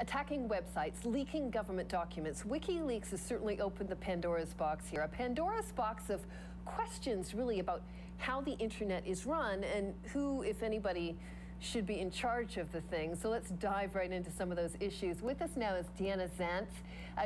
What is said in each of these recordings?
attacking websites, leaking government documents. Wikileaks has certainly opened the Pandora's box here. A Pandora's box of questions, really, about how the internet is run and who, if anybody, should be in charge of the thing. So let's dive right into some of those issues. With us now is Deanna Zandt.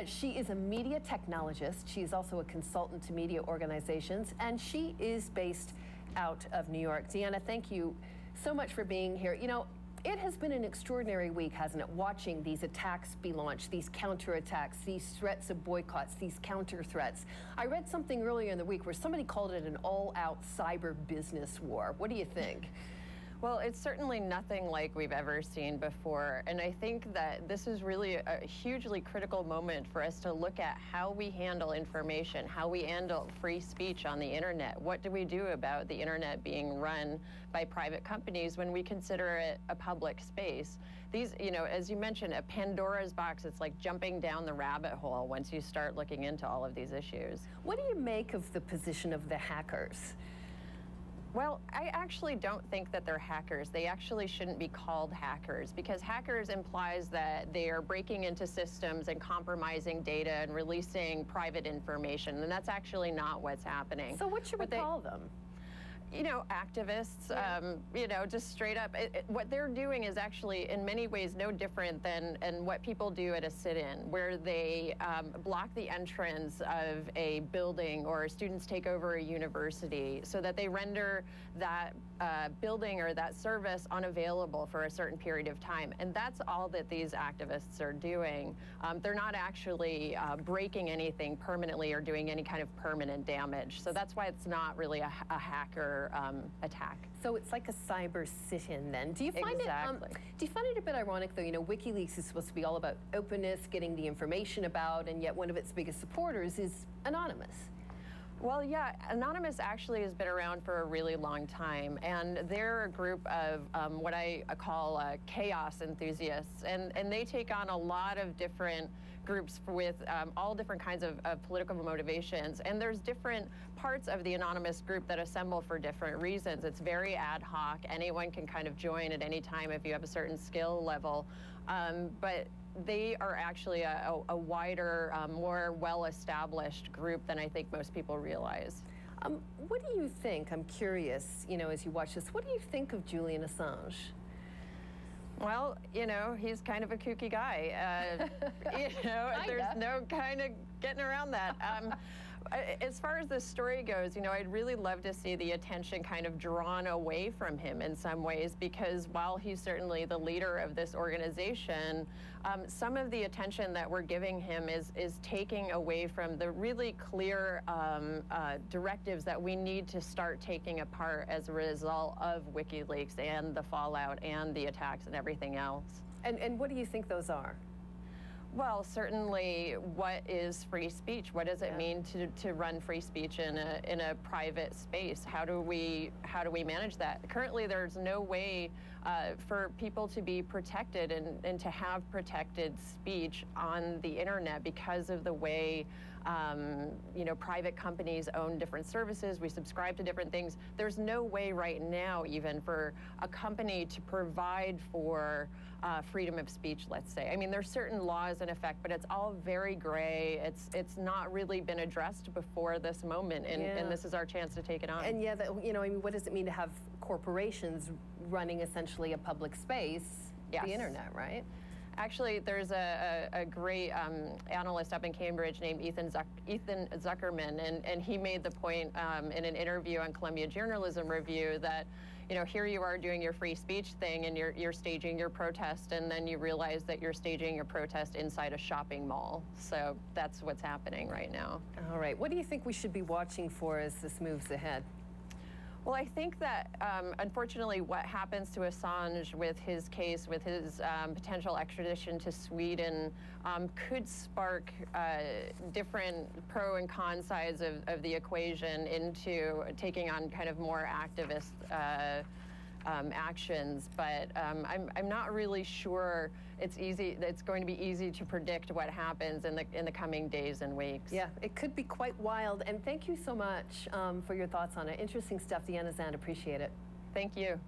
She is a media technologist. She is also a consultant to media organizations, and she is based out of New York. Deanna, thank you so much for being here. You know, it has been an extraordinary week, hasn't it, watching these attacks be launched, these counterattacks, these threats of boycotts, these counter threats. I read something earlier in the week where somebody called it an all-out cyber business war. What do you think? Well, it's certainly nothing like we've ever seen before, and I think that this is really a hugely critical moment for us to look at how we handle information, how we handle free speech on the internet. What do we do about the internet being run by private companies when we consider it a public space? These, you know, as you mentioned, a Pandora's box, it's like jumping down the rabbit hole once you start looking into all of these issues. What do you make of the position of the hackers? Well, I actually don't think that they're hackers. They actually shouldn't be called hackers, because hackers implies that they are breaking into systems and compromising data and releasing private information, and that's actually not what's happening. So what should we call them? You know, activists, you know, just straight up. What they're doing is actually, in many ways, no different than what people do at a sit-in, where they block the entrance of a building, or students take over a university, so that they render that building or that service unavailable for a certain period of time. And that's all that these activists are doing. They're not actually breaking anything permanently or doing any kind of permanent damage. So that's why it's not really a hacker attack. So it's like a cyber sit-in then. Do you find it a bit ironic, though? You know, WikiLeaks is supposed to be all about openness, getting the information about, and yet one of its biggest supporters is anonymous. Well, yeah, Anonymous actually has been around for a really long time, and they're a group of what I call chaos enthusiasts, and they take on a lot of different groups with all different kinds of political motivations, and there's different parts of the Anonymous group that assemble for different reasons. It's very ad hoc. Anyone can kind of join at any time if you have a certain skill level, but they are actually a wider, more well-established group than I think most people realize. What do you think, I'm curious, you know, as you watch this, what do you think of Julian Assange? Well, you know, he's kind of a kooky guy. You know, there's no kind of getting around that. As far as the story goes, you know, I'd really love to see the attention kind of drawn away from him in some ways, because while he's certainly the leader of this organization, some of the attention that we're giving him is taking away from the really clear directives that we need to start taking apart as a result of WikiLeaks and the fallout and the attacks and everything else. And what do you think those are? Well, certainly, what is free speech? What does it mean to run free speech in a private space? How do we manage that? Currently, there's no way for people to be protected and to have protected speech on the internet because of the way you know, private companies own different services. We subscribe to different things. There's no way right now even for a company to provide for freedom of speech, let's say. I mean, there's certain laws in effect, but it's all very gray. It's not really been addressed before this moment, and this is our chance to take it on. And yeah, you know, I mean, what does it mean to have corporations running essentially a public space, the internet, right? Actually, there's a great analyst up in Cambridge named Ethan Zuckerman, and he made the point in an interview on Columbia Journalism Review that, you know, here you are doing your free speech thing, and you're staging your protest, and then you realize that you're staging your protest inside a shopping mall. So that's what's happening right now. All right. What do you think we should be watching for as this moves ahead? Well, I think that, unfortunately, what happens to Assange with his case, with his potential extradition to Sweden, could spark different pro and con sides of the equation into taking on kind of more activist actions, but I'm not really sure it's going to be easy to predict what happens in the coming days and weeks. Yeah, it could be quite wild. And thank you so much for your thoughts on it. Interesting stuff, Deanna Zandt. Appreciate it. Thank you.